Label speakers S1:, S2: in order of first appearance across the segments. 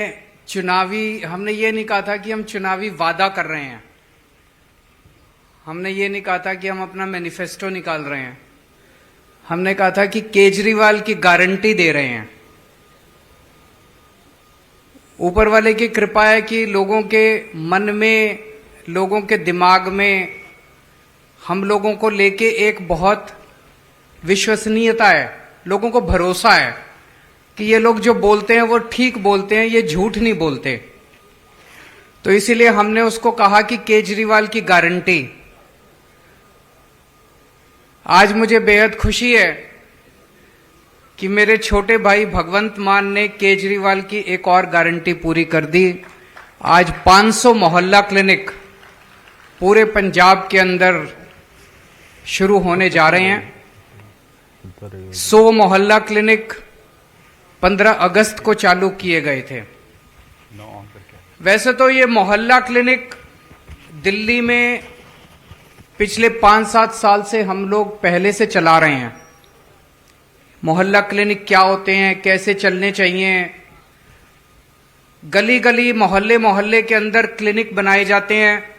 S1: हमने ये नहीं कहा था कि हम चुनावी वादा कर रहे हैं। हमने ये नहीं कहा था कि हम अपना मैनिफेस्टो निकाल रहे हैं। हमने कहा था कि केजरीवाल की गारंटी दे रहे हैं। ऊपर वाले की कृपा है कि लोगों के मन में, लोगों के दिमाग में हम लोगों को लेके एक बहुत विश्वसनीयता है, लोगों को भरोसा है कि ये लोग जो बोलते हैं वो ठीक बोलते हैं, ये झूठ नहीं बोलते। तो इसीलिए हमने उसको कहा कि केजरीवाल की गारंटी। आज मुझे बेहद खुशी है कि मेरे छोटे भाई भगवंत मान ने केजरीवाल की एक और गारंटी पूरी कर दी। आज 500 मोहल्ला क्लिनिक पूरे पंजाब के अंदर शुरू होने जा रहे हैं। 100 मोहल्ला क्लिनिक 15 अगस्त को चालू किए गए थे। वैसे तो ये मोहल्ला क्लिनिक दिल्ली में पिछले 5-7 साल से हम लोग पहले से चला रहे हैं। मोहल्ला क्लिनिक क्या होते हैं, कैसे चलने चाहिए, गली गली मोहल्ले मोहल्ले के अंदर क्लिनिक बनाए जाते हैं।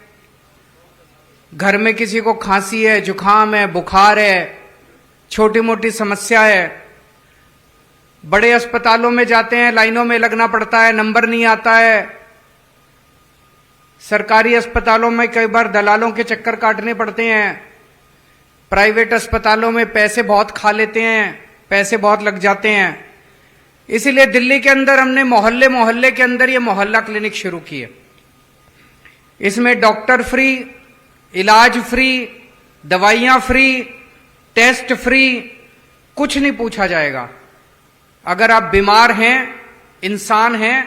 S1: घर में किसी को खांसी है, जुकाम है, बुखार है, छोटी मोटी समस्या है, बड़े अस्पतालों में जाते हैं, लाइनों में लगना पड़ता है, नंबर नहीं आता है। सरकारी अस्पतालों में कई बार दलालों के चक्कर काटने पड़ते हैं। प्राइवेट अस्पतालों में पैसे बहुत खा लेते हैं, पैसे बहुत लग जाते हैं। इसीलिए दिल्ली के अंदर हमने मोहल्ले मोहल्ले के अंदर ये मोहल्ला क्लिनिक शुरू किए। इसमें डॉक्टर फ्री, इलाज फ्री, दवाइयां फ्री, टेस्ट फ्री, कुछ नहीं पूछा जाएगा। अगर आप बीमार हैं, इंसान हैं,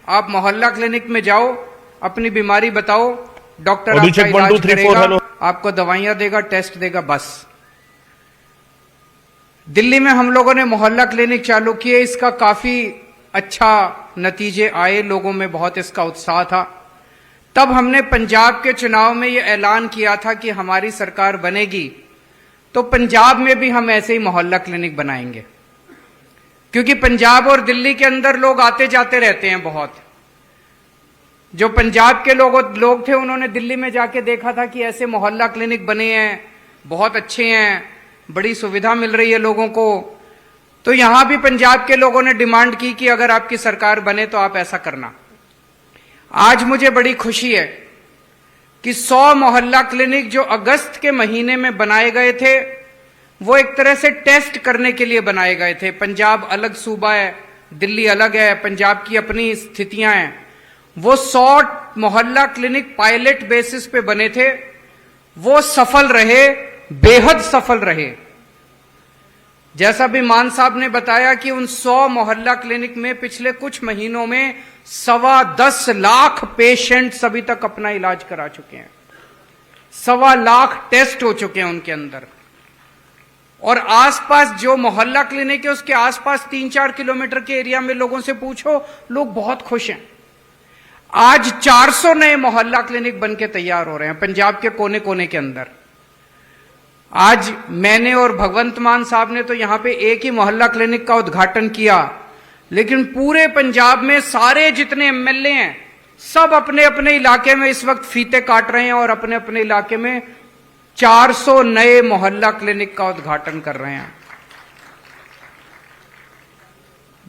S1: आप मोहल्ला क्लिनिक में जाओ, अपनी बीमारी बताओ, डॉक्टर आपका इलाज करेगा, आपको दवाइयां देगा, टेस्ट देगा, बस। दिल्ली में हम लोगों ने मोहल्ला क्लिनिक चालू किए। इसका काफी अच्छा नतीजे आए, लोगों में बहुत इसका उत्साह था। तब हमने पंजाब के चुनाव में यह ऐलान किया था कि हमारी सरकार बनेगी तो पंजाब में भी हम ऐसे ही मोहल्ला क्लिनिक बनाएंगे, क्योंकि पंजाब और दिल्ली के अंदर लोग आते जाते रहते हैं बहुत। जो पंजाब के लोग थे, उन्होंने दिल्ली में जाके देखा था कि ऐसे मोहल्ला क्लिनिक बने हैं, बहुत अच्छे हैं, बड़ी सुविधा मिल रही है लोगों को। तो यहां भी पंजाब के लोगों ने डिमांड की कि अगर आपकी सरकार बने तो आप ऐसा करना। आज मुझे बड़ी खुशी है कि 100 मोहल्ला क्लिनिक जो अगस्त के महीने में बनाए गए थे, वो एक तरह से टेस्ट करने के लिए बनाए गए थे। पंजाब अलग सूबा है, दिल्ली अलग है, पंजाब की अपनी स्थितियां हैं। वो 100 मोहल्ला क्लिनिक पायलट बेसिस पे बने थे। वो सफल रहे, बेहद सफल रहे। जैसा भी मान साहब ने बताया कि उन 100 मोहल्ला क्लिनिक में पिछले कुछ महीनों में 10.25 लाख पेशेंट्स अभी तक अपना इलाज करा चुके हैं। 1.25 लाख टेस्ट हो चुके हैं उनके अंदर। और आसपास जो मोहल्ला क्लिनिक है, उसके आसपास 3-4 किलोमीटर के एरिया में लोगों से पूछो, लोग बहुत खुश हैं। आज 400 नए मोहल्ला क्लिनिक बनके तैयार हो रहे हैं पंजाब के कोने कोने के अंदर। आज मैंने और भगवंत मान साहब ने तो यहां पे एक ही मोहल्ला क्लिनिक का उद्घाटन किया, लेकिन पूरे पंजाब में सारे जितने एमएलए हैं, सब अपने अपने इलाके में इस वक्त फीते काट रहे हैं और अपने अपने इलाके में 400 नए मोहल्ला क्लिनिक का उद्घाटन कर रहे हैं।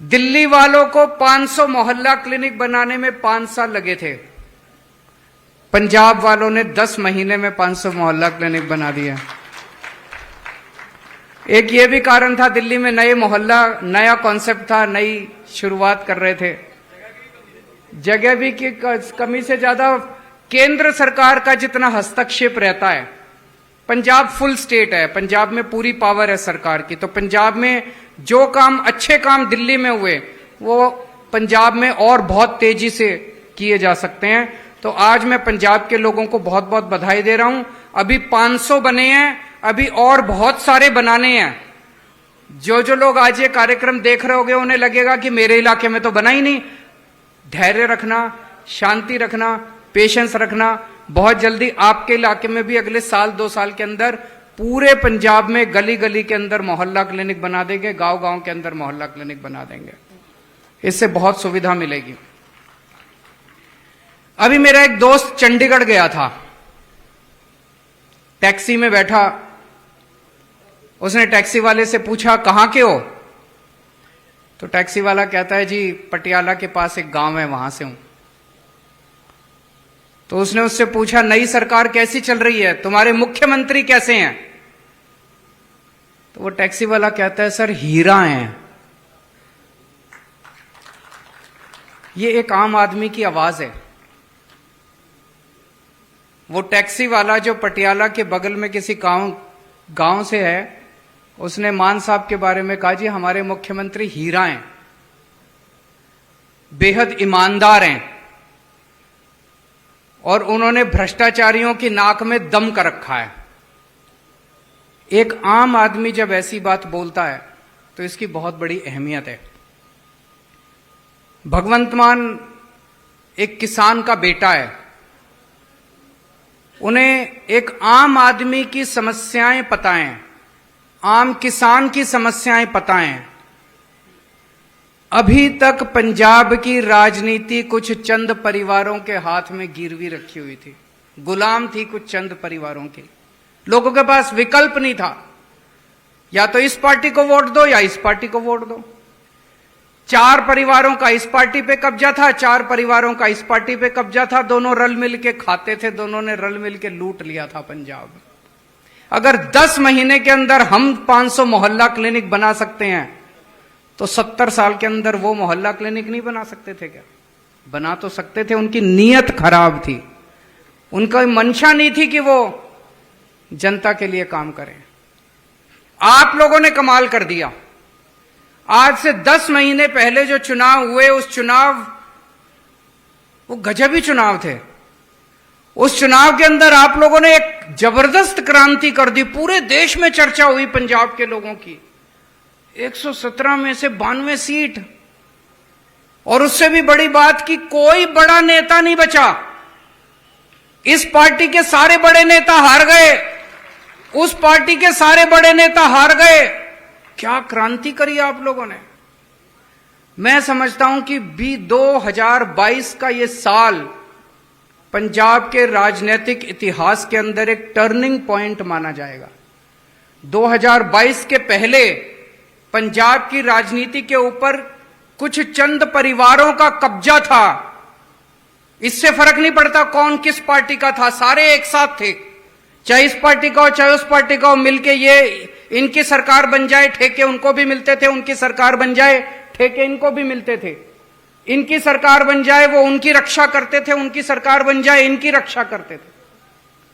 S1: दिल्ली वालों को 500 मोहल्ला क्लिनिक बनाने में 5 साल लगे थे। पंजाब वालों ने 10 महीने में 500 मोहल्ला क्लिनिक बना दिया। एक ये भी कारण था, दिल्ली में नए मोहल्ला, नया कॉन्सेप्ट था, नई शुरुआत कर रहे थे। जगह भी की कमी से ज्यादा केंद्र सरकार का जितना हस्तक्षेप रहता है, पंजाब फुल स्टेट है, पंजाब में पूरी पावर है सरकार की। तो पंजाब में जो काम, अच्छे काम दिल्ली में हुए, वो पंजाब में और बहुत तेजी से किए जा सकते हैं। तो आज मैं पंजाब के लोगों को बहुत बहुत बधाई दे रहा हूं। अभी 500 बने हैं, अभी और बहुत सारे बनाने हैं। जो जो लोग आज ये कार्यक्रम देख रहे होंगे, उन्हें लगेगा कि मेरे इलाके में तो बना ही नहीं। धैर्य रखना, शांति रखना, पेशेंस रखना। बहुत जल्दी आपके इलाके में भी अगले 1-2 साल के अंदर पूरे पंजाब में गली गली के अंदर मोहल्ला क्लिनिक बना देंगे, गांव गांव के अंदर मोहल्ला क्लिनिक बना देंगे। इससे बहुत सुविधा मिलेगी। अभी मेरा एक दोस्त चंडीगढ़ गया था, टैक्सी में बैठा, उसने टैक्सी वाले से पूछा कहां के हो? तो टैक्सी वाला कहता है जी पटियाला के पास एक गांव है वहां से हूं। तो उसने उससे पूछा नई सरकार कैसी चल रही है, तुम्हारे मुख्यमंत्री कैसे हैं? तो वो टैक्सी वाला कहता है सर हीरा हैं। ये एक आम आदमी की आवाज है। वो टैक्सी वाला जो पटियाला के बगल में किसी गांव से है, उसने मान साहब के बारे में कहा जी हमारे मुख्यमंत्री हीरा हैं, बेहद ईमानदार हैं और उन्होंने भ्रष्टाचारियों की नाक में दम कर रखा है। एक आम आदमी जब ऐसी बात बोलता है तो इसकी बहुत बड़ी अहमियत है। भगवंत मान एक किसान का बेटा है, उन्हें एक आम आदमी की समस्याएं पता हैं, आम किसान की समस्याएं पता हैं। अभी तक पंजाब की राजनीति कुछ चंद परिवारों के हाथ में गिरवी रखी हुई थी, गुलाम थी कुछ चंद परिवारों की। लोगों के पास विकल्प नहीं था, या तो इस पार्टी को वोट दो या इस पार्टी को वोट दो। 4 परिवारों का इस पार्टी पे कब्जा था, 4 परिवारों का इस पार्टी पे कब्जा था, दोनों रल मिल के खाते थे, दोनों ने रल मिल के लूट लिया था पंजाब। अगर 10 महीने के अंदर हम 500 मोहल्ला क्लिनिक बना सकते हैं तो 70 साल के अंदर वो मोहल्ला क्लिनिक नहीं बना सकते थे क्या? बना तो सकते थे। उनकी नीयत खराब थी, उनका मंशा नहीं थी कि वो जनता के लिए काम करें। आप लोगों ने कमाल कर दिया। आज से 10 महीने पहले जो चुनाव हुए, उस चुनाव वो गजबी चुनाव थे। उस चुनाव के अंदर आप लोगों ने एक जबरदस्त क्रांति कर दी। पूरे देश में चर्चा हुई पंजाब के लोगों की। 117 में से 92 सीट, और उससे भी बड़ी बात कि कोई बड़ा नेता नहीं बचा। इस पार्टी के सारे बड़े नेता हार गए, उस पार्टी के सारे बड़े नेता हार गए। क्या क्रांति करी आप लोगों ने। मैं समझता हूं कि 2022 का ये साल पंजाब के राजनीतिक इतिहास के अंदर एक टर्निंग पॉइंट माना जाएगा। 2022 के पहले पंजाब की राजनीति के ऊपर कुछ चंद परिवारों का कब्जा था। इससे फर्क नहीं पड़ता कौन किस पार्टी का था, सारे एक साथ थे। चाहे इस पार्टी का हो चाहे उस पार्टी का हो, मिलके ये इनकी सरकार बन जाए, ठेके उनको भी मिलते थे, उनकी सरकार बन जाए, ठेके इनको भी मिलते थे। इनकी सरकार बन जाए वो उनकी रक्षा करते थे, उनकी सरकार बन जाए इनकी रक्षा करते थे।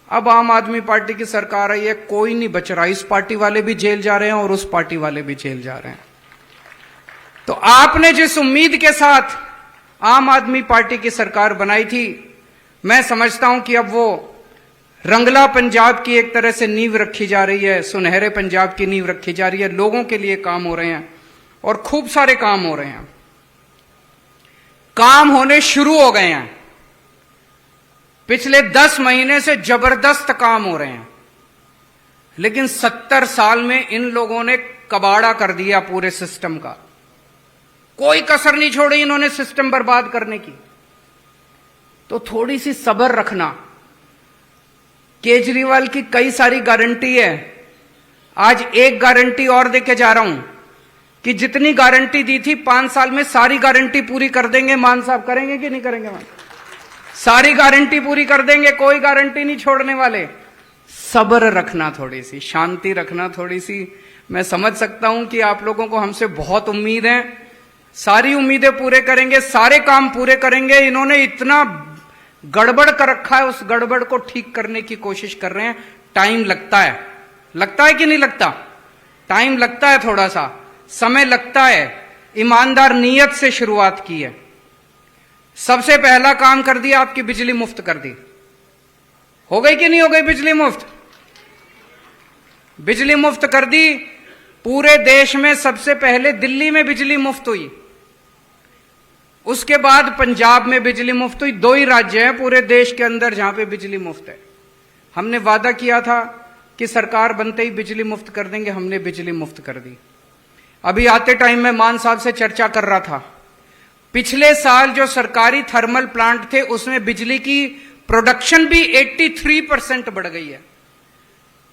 S1: अब आम आदमी पार्टी की सरकार आई है, कोई नहीं बच रहा। इस पार्टी वाले भी जेल जा रहे हैं और उस पार्टी वाले भी जेल जा रहे हैं। तो आपने जिस उम्मीद के साथ आम आदमी पार्टी की सरकार बनाई थी, मैं समझता हूं कि अब वो रंगला पंजाब की एक तरह से नींव रखी जा रही है, सुनहरे पंजाब की नींव रखी जा रही है। लोगों के लिए काम हो रहे हैं और खूब सारे काम हो रहे हैं, काम होने शुरू हो गए हैं। पिछले 10 महीने से जबरदस्त काम हो रहे हैं, लेकिन 70 साल में इन लोगों ने कबाड़ा कर दिया पूरे सिस्टम का। कोई कसर नहीं छोड़ी इन्होंने सिस्टम बर्बाद करने की। तो थोड़ी सी सब्र रखना। केजरीवाल की कई सारी गारंटी है। आज एक गारंटी और देके जा रहा हूं कि जितनी गारंटी दी थी 5 साल में सारी गारंटी पूरी कर देंगे। मान साहब करेंगे कि नहीं करेंगे? सारी गारंटी पूरी कर देंगे, कोई गारंटी नहीं छोड़ने वाले। सब्र रखना, थोड़ी सी शांति रखना, थोड़ी सी। मैं समझ सकता हूं कि आप लोगों को हमसे बहुत उम्मीद है, सारी उम्मीदें पूरे करेंगे, सारे काम पूरे करेंगे। इन्होंने इतना गड़बड़ कर रखा है, उस गड़बड़ को ठीक करने की कोशिश कर रहे हैं। टाइम लगता है, लगता है कि नहीं लगता? टाइम लगता है, थोड़ा सा समय लगता है। ईमानदार नीयत से शुरुआत की है। सबसे पहला काम कर दिया, आपकी बिजली मुफ्त कर दी। हो गई कि नहीं हो गई बिजली मुफ्त? बिजली मुफ्त कर दी। पूरे देश में सबसे पहले दिल्ली में बिजली मुफ्त हुई, उसके बाद पंजाब में बिजली मुफ्त हुई। 2 ही राज्य हैं पूरे देश के अंदर जहां पे बिजली मुफ्त है। हमने वादा किया था कि सरकार बनते ही बिजली मुफ्त कर देंगे, हमने बिजली मुफ्त कर दी। अभी आते टाइम में मान साहब से चर्चा कर रहा था, पिछले साल जो सरकारी थर्मल प्लांट थे उसमें बिजली की प्रोडक्शन भी 83% बढ़ गई है।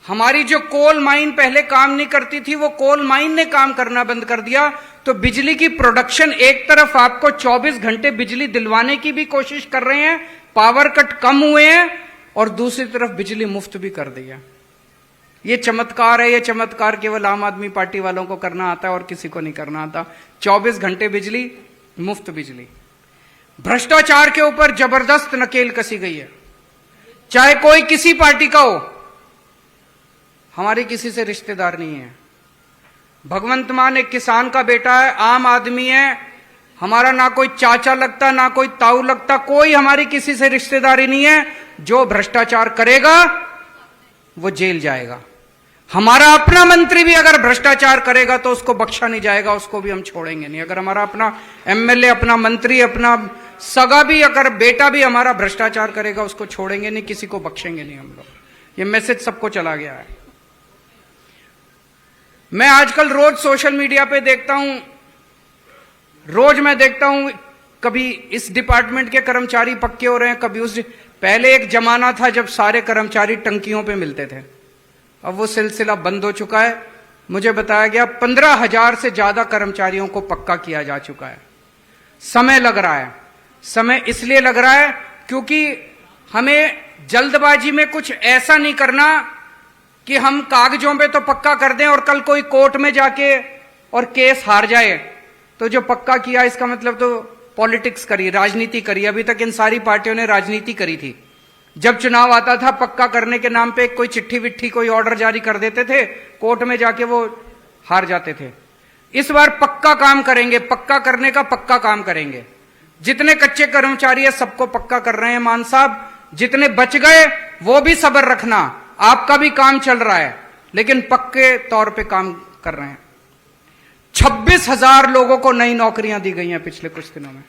S1: हमारी जो कोल माइन पहले काम नहीं करती थी, वो कोल माइन ने काम करना बंद कर दिया। तो बिजली की प्रोडक्शन, एक तरफ आपको 24 घंटे बिजली दिलवाने की भी कोशिश कर रहे हैं, पावर कट कम हुए हैं, और दूसरी तरफ बिजली मुफ्त भी कर दी है। ये चमत्कार है। ये चमत्कार केवल आम आदमी पार्टी वालों को करना आता है और किसी को नहीं करना आता। 24 घंटे बिजली, मुफ्त बिजली। भ्रष्टाचार के ऊपर जबरदस्त नकेल कसी गई है, चाहे कोई किसी पार्टी का हो। हमारी किसी से रिश्तेदार नहीं है। भगवंत मान एक किसान का बेटा है, आम आदमी है, हमारा ना कोई चाचा लगता ना कोई ताऊ लगता, कोई हमारी किसी से रिश्तेदारी नहीं है। जो भ्रष्टाचार करेगा वो जेल जाएगा। हमारा अपना मंत्री भी अगर भ्रष्टाचार करेगा तो उसको बख्शा नहीं जाएगा, उसको भी हम छोड़ेंगे नहीं। अगर हमारा अपना एमएलए, अपना मंत्री, अपना सगा भी, अगर बेटा भी हमारा भ्रष्टाचार करेगा उसको छोड़ेंगे नहीं, किसी को बख्शेंगे नहीं हम लोग। ये मैसेज सबको चला गया है। मैं आजकल रोज सोशल मीडिया पे देखता हूं, रोज मैं देखता हूं, कभी इस डिपार्टमेंट के कर्मचारी पक्के हो रहे हैं, कभी उस। पहले एक जमाना था जब सारे कर्मचारी टंकियों पे मिलते थे, अब वो सिलसिला बंद हो चुका है। मुझे बताया गया 15,000 से ज्यादा कर्मचारियों को पक्का किया जा चुका है। समय लग रहा है। समय इसलिए लग रहा है क्योंकि हमें जल्दबाजी में कुछ ऐसा नहीं करना कि हम कागजों पे तो पक्का कर दें और कल कोई कोर्ट में जाके और केस हार जाए। तो जो पक्का किया इसका मतलब तो पॉलिटिक्स करी, राजनीति करी। अभी तक इन सारी पार्टियों ने राजनीति करी थी। जब चुनाव आता था, पक्का करने के नाम पे कोई चिट्ठी विट्ठी, कोई ऑर्डर जारी कर देते थे, कोर्ट में जाके वो हार जाते थे। इस बार पक्का काम करेंगे, पक्का करने का पक्का काम करेंगे। जितने कच्चे कर्मचारी है सबको पक्का कर रहे हैं मान साहब। जितने बच गए वो भी सब्र रखना, आपका भी काम चल रहा है, लेकिन पक्के तौर पे काम कर रहे हैं। 26,000 लोगों को नई नौकरियां दी गई हैं पिछले कुछ दिनों में।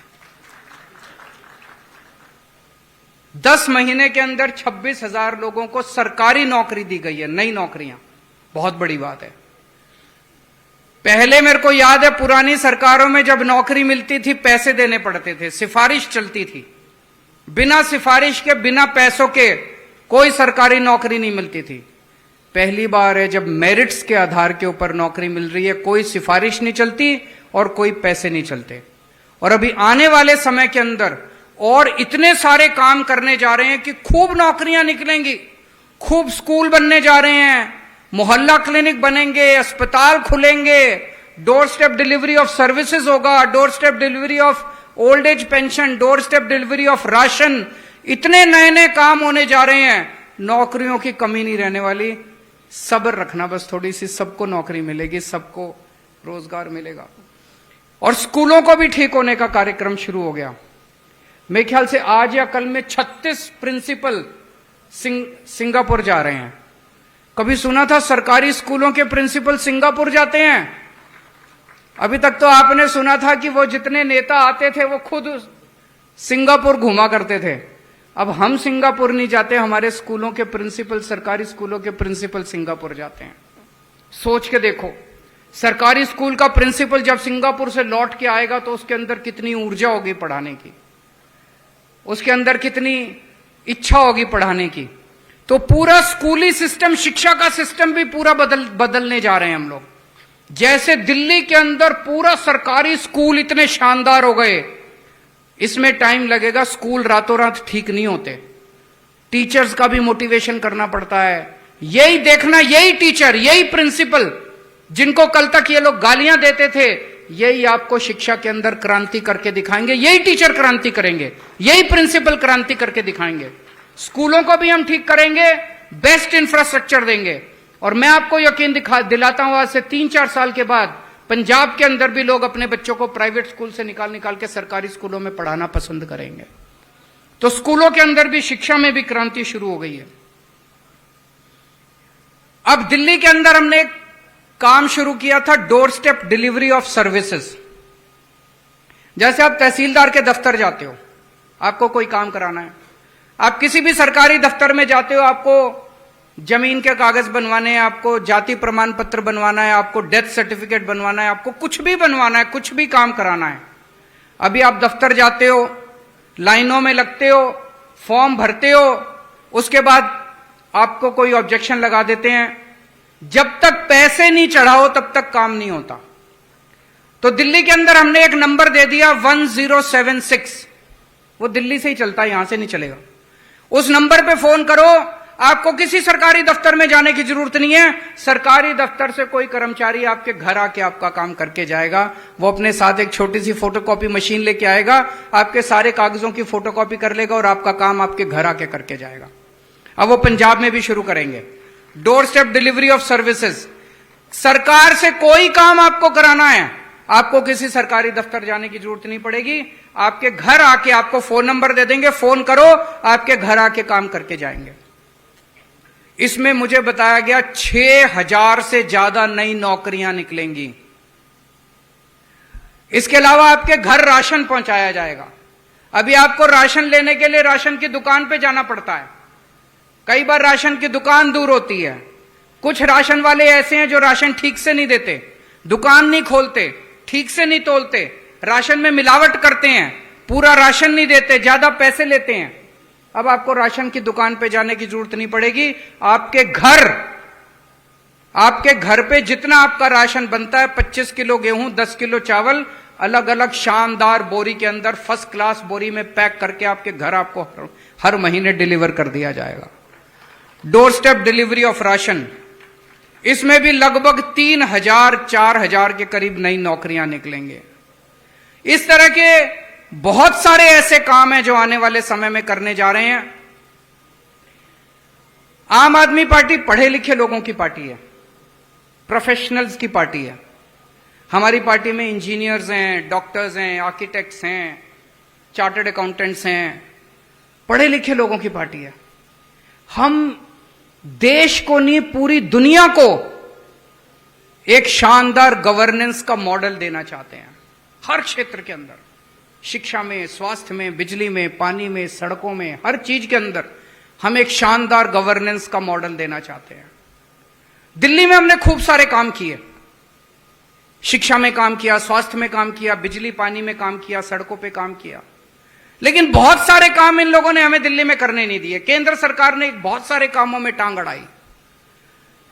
S1: 10 महीने के अंदर 26,000 लोगों को सरकारी नौकरी दी गई है, नई नौकरियां। बहुत बड़ी बात है। पहले मेरे को याद है पुरानी सरकारों में जब नौकरी मिलती थी पैसे देने पड़ते थे, सिफारिश चलती थी। बिना सिफारिश के, बिना पैसों के कोई सरकारी नौकरी नहीं मिलती थी। पहली बार है जब मेरिट्स के आधार के ऊपर नौकरी मिल रही है, कोई सिफारिश नहीं चलती और कोई पैसे नहीं चलते। और अभी आने वाले समय के अंदर और इतने सारे काम करने जा रहे हैं कि खूब नौकरियां निकलेंगी, खूब स्कूल बनने जा रहे हैं, मोहल्ला क्लिनिक बनेंगे, अस्पताल खुलेंगे, door step delivery of services होगा, door step delivery of old age pension, door step delivery of ration. इतने नए नए काम होने जा रहे हैं, नौकरियों की कमी नहीं रहने वाली। सब्र रखना बस थोड़ी सी, सबको नौकरी मिलेगी, सबको रोजगार मिलेगा। और स्कूलों को भी ठीक होने का कार्यक्रम शुरू हो गया। मेरे ख्याल से आज या कल में 36 प्रिंसिपल सिंगापुर जा रहे हैं। कभी सुना था सरकारी स्कूलों के प्रिंसिपल सिंगापुर जाते हैं? अभी तक तो आपने सुना था कि वो जितने नेता आते थे वो खुद सिंगापुर घुमा करते थे। अब हम सिंगापुर नहीं जाते, हमारे स्कूलों के प्रिंसिपल, सरकारी स्कूलों के प्रिंसिपल सिंगापुर जाते हैं। सोच के देखो, सरकारी स्कूल का प्रिंसिपल जब सिंगापुर से लौट के आएगा तो उसके अंदर कितनी ऊर्जा होगी पढ़ाने की, उसके अंदर कितनी इच्छा होगी पढ़ाने की। तो पूरा स्कूली सिस्टम, शिक्षा का सिस्टम भी पूरा बदलने जा रहे हैं हम लोग। जैसे दिल्ली के अंदर पूरा सरकारी स्कूल इतने शानदार हो गए, इसमें टाइम लगेगा। स्कूल रातों रात ठीक नहीं होते, टीचर्स का भी मोटिवेशन करना पड़ता है। यही देखना, यही टीचर, यही प्रिंसिपल जिनको कल तक ये लोग गालियां देते थे, यही आपको शिक्षा के अंदर क्रांति करके दिखाएंगे। यही टीचर क्रांति करेंगे, यही प्रिंसिपल क्रांति करके दिखाएंगे। स्कूलों को भी हम ठीक करेंगे, बेस्ट इंफ्रास्ट्रक्चर देंगे। और मैं आपको यकीन दिलाता हूं, आज से 3-4 साल के बाद पंजाब के अंदर भी लोग अपने बच्चों को प्राइवेट स्कूल से निकाल के सरकारी स्कूलों में पढ़ाना पसंद करेंगे। तो स्कूलों के अंदर भी, शिक्षा में भी क्रांति शुरू हो गई है। अब दिल्ली के अंदर हमने एक काम शुरू किया था, door step delivery of services. जैसे आप तहसीलदार के दफ्तर जाते हो, आपको कोई काम कराना है, आप किसी भी सरकारी दफ्तर में जाते हो, आपको जमीन के कागज बनवाने हैं, आपको जाति प्रमाण पत्र बनवाना है, आपको डेथ सर्टिफिकेट बनवाना है, आपको कुछ भी बनवाना है, कुछ भी काम कराना है। अभी आप दफ्तर जाते हो, लाइनों में लगते हो, फॉर्म भरते हो, उसके बाद आपको कोई ऑब्जेक्शन लगा देते हैं। जब तक पैसे नहीं चढ़ाओ तब तक काम नहीं होता। तो दिल्ली के अंदर हमने एक नंबर दे दिया 1076, वो दिल्ली से ही चलता है, यहां से नहीं चलेगा। उस नंबर पे फोन करो, आपको किसी सरकारी दफ्तर में जाने की जरूरत नहीं है। सरकारी दफ्तर से कोई कर्मचारी आपके घर आके आपका काम करके जाएगा। वो अपने साथ एक छोटी सी फोटोकॉपी मशीन लेके आएगा, आपके सारे कागजों की फोटोकॉपी कर लेगा और आपका काम आपके घर आके करके जाएगा। अब वो पंजाब में भी शुरू करेंगे door step delivery of services. सरकार से कोई काम आपको कराना है, आपको किसी सरकारी दफ्तर जाने की जरूरत नहीं पड़ेगी। आपके घर आके आपको फोन नंबर दे देंगे, फोन करो, आपके घर आके काम करके जाएंगे। इसमें मुझे बताया गया 6000 से ज्यादा नई नौकरियां निकलेंगी। इसके अलावा आपके घर राशन पहुंचाया जाएगा। अभी आपको राशन लेने के लिए राशन की दुकान पे जाना पड़ता है। कई बार राशन की दुकान दूर होती है। कुछ राशन वाले ऐसे हैं जो राशन ठीक से नहीं देते, दुकान नहीं खोलते, ठीक से नहीं तोलते, राशन में मिलावट करते हैं, पूरा राशन नहीं देते, ज्यादा पैसे लेते हैं। अब आपको राशन की दुकान पे जाने की जरूरत नहीं पड़ेगी। आपके घर पे जितना आपका राशन बनता है, 25 किलो गेहूं, 10 किलो चावल, अलग अलग शानदार बोरी के अंदर, फर्स्ट क्लास बोरी में पैक करके आपके घर आपको हर महीने डिलीवर कर दिया जाएगा। Door step delivery of ration, इसमें भी लगभग 3000-4000 के करीब नई नौकरियां निकलेंगे। इस तरह के बहुत सारे ऐसे काम हैं जो आने वाले समय में करने जा रहे हैं। आम आदमी पार्टी पढ़े लिखे लोगों की पार्टी है, प्रोफेशनल्स की पार्टी है। हमारी पार्टी में इंजीनियर्स हैं, डॉक्टर्स हैं, आर्किटेक्ट्स हैं, चार्टर्ड अकाउंटेंट्स हैं, पढ़े लिखे लोगों की पार्टी है। हम देश को नहीं, पूरी दुनिया को एक शानदार गवर्नेंस का मॉडल देना चाहते हैं। हर क्षेत्र के अंदर, शिक्षा में, स्वास्थ्य में, बिजली में, पानी में, सड़कों में, हर चीज के अंदर हम एक शानदार गवर्नेंस का मॉडल देना चाहते हैं। दिल्ली में हमने खूब सारे काम किए, शिक्षा में काम किया, स्वास्थ्य में काम किया, बिजली पानी में काम किया, सड़कों पे काम किया, लेकिन बहुत सारे काम इन लोगों ने हमें दिल्ली में करने नहीं दिए। केंद्र सरकार ने बहुत सारे कामों में टांग अड़ाई,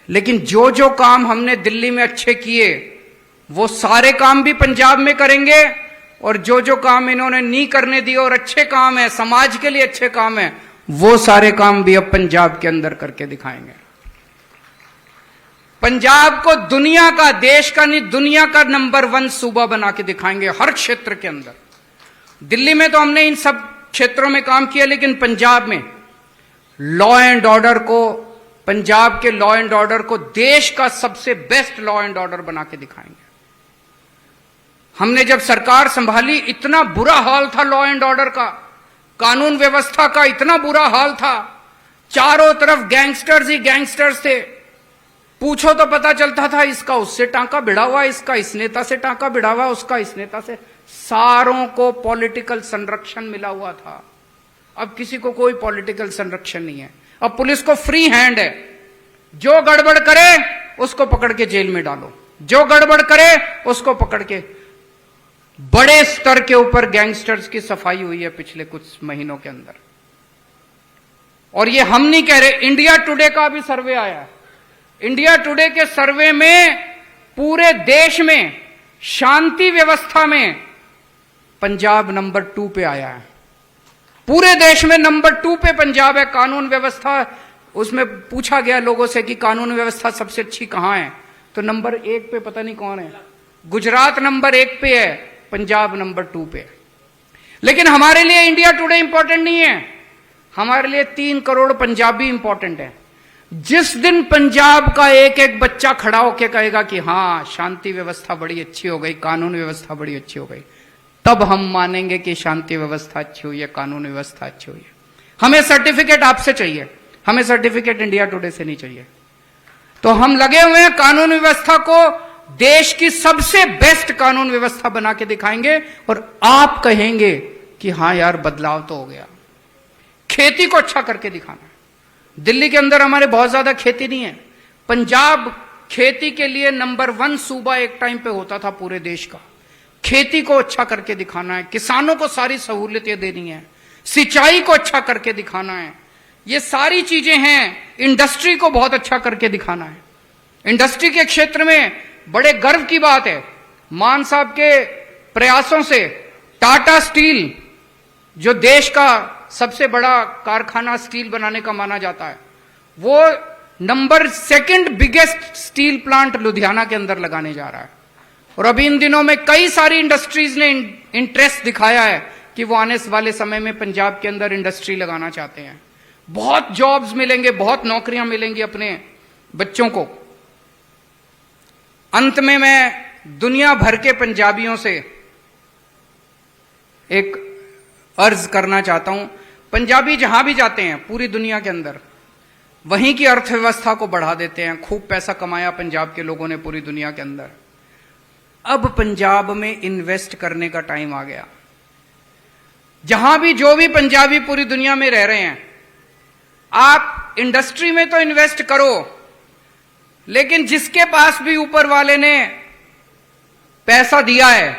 S1: लेकिन जो जो काम हमने दिल्ली में अच्छे किए वो सारे काम भी पंजाब में करेंगे, और जो जो काम इन्होंने नहीं करने दिए और अच्छे काम है, समाज के लिए अच्छे काम है, वो सारे काम भी अब पंजाब के अंदर करके दिखाएंगे। पंजाब को दुनिया का, देश का नहीं, दुनिया का नंबर 1 सूबा बना के दिखाएंगे हर क्षेत्र के अंदर। दिल्ली में तो हमने इन सब क्षेत्रों में काम किया, लेकिन पंजाब में लॉ एंड ऑर्डर को, पंजाब के लॉ एंड ऑर्डर को देश का सबसे बेस्ट लॉ एंड ऑर्डर बना के दिखाएंगे। हमने जब सरकार संभाली, इतना बुरा हाल था लॉ एंड ऑर्डर का, कानून व्यवस्था का इतना बुरा हाल था। चारों तरफ गैंगस्टर्स ही गैंगस्टर्स थे। पूछो तो पता चलता था इसका उससे टांका भिड़ा हुआ, इसका इस नेता से टांका भिड़ा हुआ, उसका इस नेता से। सारों को पॉलिटिकल संरक्षण मिला हुआ था। अब किसी को कोई पॉलिटिकल संरक्षण नहीं है। अब पुलिस को फ्री हैंड है, जो गड़बड़ करे उसको पकड़ के जेल में डालो, जो गड़बड़ करे उसको पकड़ के। बड़े स्तर के ऊपर गैंगस्टर्स की सफाई हुई है पिछले कुछ महीनों के अंदर। और ये हम नहीं कह रहे, इंडिया टुडे का भी सर्वे आया है। इंडिया टुडे के सर्वे में पूरे देश में शांति व्यवस्था में पंजाब नंबर 2 पे आया है। पूरे देश में नंबर 2 पे पंजाब है। कानून व्यवस्था, उसमें पूछा गया लोगों से कि कानून व्यवस्था सबसे अच्छी कहां है, तो नंबर 1 पे पता नहीं कौन है, गुजरात नंबर 1 पे है, पंजाब नंबर 2 पे। लेकिन हमारे लिए इंडिया टुडे इंपॉर्टेंट नहीं है, हमारे लिए 3 करोड़ पंजाबी इंपॉर्टेंट है। जिस दिन पंजाब का एक एक बच्चा खड़ा होकर कहेगा कि हां शांति व्यवस्था बड़ी अच्छी हो गई, कानून व्यवस्था बड़ी अच्छी हो गई, तब हम मानेंगे कि शांति व्यवस्था अच्छी हुई है, कानून व्यवस्था अच्छी हुई है। हमें सर्टिफिकेट आपसे चाहिए, हमें सर्टिफिकेट इंडिया टुडे से नहीं चाहिए। तो हम लगे हुए हैं, कानून व्यवस्था को देश की सबसे बेस्ट कानून व्यवस्था बना के दिखाएंगे, और आप कहेंगे कि हां यार बदलाव तो हो गया। खेती को अच्छा करके दिखाना है। दिल्ली के अंदर हमारे बहुत ज्यादा खेती नहीं है। पंजाब खेती के लिए नंबर 1 सूबा एक टाइम पे होता था पूरे देश का। खेती को अच्छा करके दिखाना है, किसानों को सारी सहूलियतें देनी है, सिंचाई को अच्छा करके दिखाना है, ये सारी चीजें हैं। इंडस्ट्री को बहुत अच्छा करके दिखाना है। इंडस्ट्री के क्षेत्र में बड़े गर्व की बात है, मान साहब के प्रयासों से टाटा स्टील, जो देश का सबसे बड़ा कारखाना स्टील बनाने का माना जाता है, वो number 2 biggest steel plant Ludhiana के अंदर लगाने जा रहा है। और अभी इन दिनों में कई सारी इंडस्ट्रीज ने इंटरेस्ट दिखाया है कि वो आने वाले समय में पंजाब के अंदर इंडस्ट्री लगाना चाहते हैं। बहुत जॉब्स मिलेंगे, बहुत नौकरियां मिलेंगी अपने बच्चों को। अंत में मैं दुनिया भर के पंजाबियों से एक अर्ज करना चाहता हूं। पंजाबी जहां भी जाते हैं पूरी दुनिया के अंदर, वहीं की अर्थव्यवस्था को बढ़ा देते हैं। खूब पैसा कमाया पंजाब के लोगों ने पूरी दुनिया के अंदर। अब पंजाब में इन्वेस्ट करने का टाइम आ गया। जहां भी जो भी पंजाबी पूरी दुनिया में रह रहे हैं, आप इंडस्ट्री में तो इन्वेस्ट करो, लेकिन जिसके पास भी ऊपर वाले ने पैसा दिया है,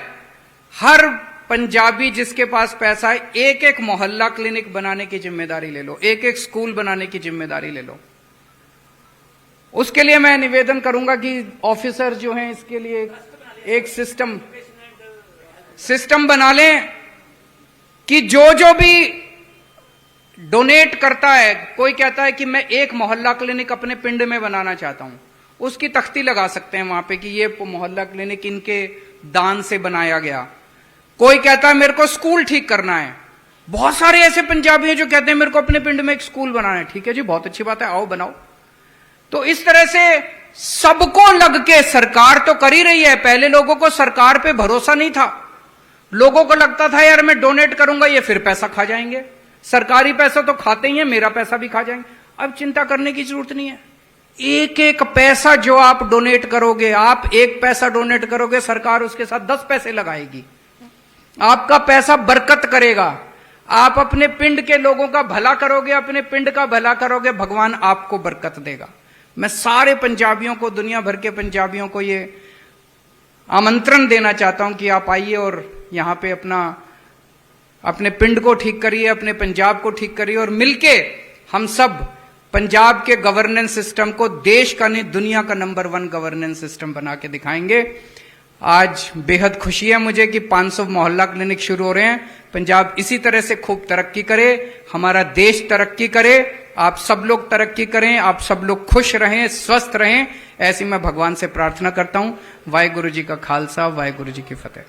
S1: हर पंजाबी जिसके पास पैसा है, एक एक मोहल्ला क्लिनिक बनाने की जिम्मेदारी ले लो, एक एक स्कूल बनाने की जिम्मेदारी ले लो। उसके लिए मैं निवेदन करूंगा कि ऑफिसर जो हैं इसके लिए एक सिस्टम बना लें कि जो भी डोनेट करता है, कोई कहता है कि मैं एक मोहल्ला क्लिनिक अपने पिंड में बनाना चाहता हूं, उसकी तख्ती लगा सकते हैं वहां पे कि ये मोहल्ला क्लिनिक इनके दान से बनाया गया। कोई कहता है मेरे को स्कूल ठीक करना है। बहुत सारे ऐसे पंजाबी हैं जो कहते हैं मेरे को अपने पिंड में एक स्कूल बनाना है। ठीक है जी, बहुत अच्छी बात है, आओ बनाओ। तो इस तरह से सबको लग के सरकार तो कर ही रही है। पहले लोगों को सरकार पे भरोसा नहीं था, लोगों को लगता था यार मैं डोनेट करूंगा ये फिर पैसा खा जाएंगे, सरकारी पैसा तो खाते ही है, मेरा पैसा भी खा जाएंगे। अब चिंता करने की जरूरत नहीं है। एक एक पैसा जो आप डोनेट करोगे, आप 1 पैसा डोनेट करोगे, सरकार उसके साथ 10 पैसे लगाएगी। आपका पैसा बरकत करेगा। आप अपने पिंड के लोगों का भला करोगे, अपने पिंड का भला करोगे, भगवान आपको बरकत देगा। मैं सारे पंजाबियों को, दुनिया भर के पंजाबियों को ये आमंत्रण देना चाहता हूं कि आप आइए और यहां पे अपने पिंड को ठीक करिए, अपने पंजाब को ठीक करिए, और मिलके हम सब पंजाब के गवर्नेंस सिस्टम को देश का नहीं दुनिया का नंबर 1 गवर्नेंस सिस्टम बना के दिखाएंगे। आज बेहद खुशी है मुझे कि 500 मोहल्ला क्लिनिक शुरू हो रहे हैं। पंजाब इसी तरह से खूब तरक्की करे, हमारा देश तरक्की करे, आप सब लोग तरक्की करें, आप सब लोग खुश रहें, स्वस्थ रहें, ऐसी मैं भगवान से प्रार्थना करता हूं। वाहेगुरु जी का खालसा, वाहेगुरु जी की फतेह।